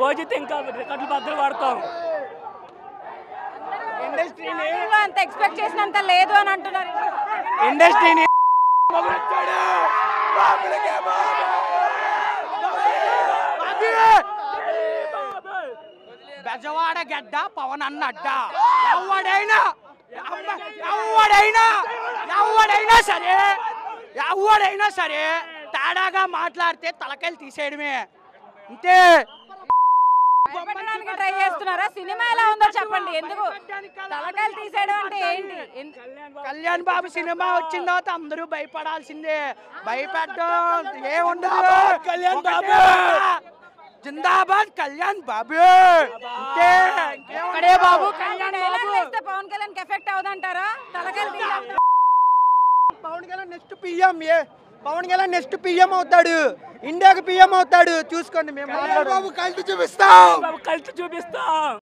ఓజిత్ ఇంకా రికార్డులు బద్దలు పడతాం. ఇండస్ట్రీని అంత ఎక్స్పెక్ట్ చేసినంత లేదు అని అంటున్నారు. ఇండస్ట్రీని బెజవాడ గడ్డ పవన్ అన్న అడ్డ. ఎవడైనా సరే తేడాగా మాట్లాడితే తలకాయలు తీసేయడమే అంతే. ట్రై చేస్తున్నారా? సినిమా ఎలా ఉందో చెప్పండి. ఎందుకు తలకాయలు తీసేయడం అంటే ఏంటి? కళ్యాణ్ బాబు సినిమా వచ్చిన తర్వాత అందరూ భయపడాల్సిందే. భయపెట్టడం ఏముండదు. కళ్యాణ్ బాబు జిందాబాద్, కళ్యాణ్ బాబు అంతే. ఇక్కడే బాబు కళ్యాణ్ బాబు వేస్తే పవన్ కళ్యాణ్ కి ఎఫెక్ట్ అవుదంటారా? తలకాయలు తీయాలి. Pawan Kalyan next PM Pawan Kalyan next PM అవుతాడు. ఇండియాకి పిఎం అవుతాడు. చూసుకోండి. మేము కల్తీ చూపిస్తాం.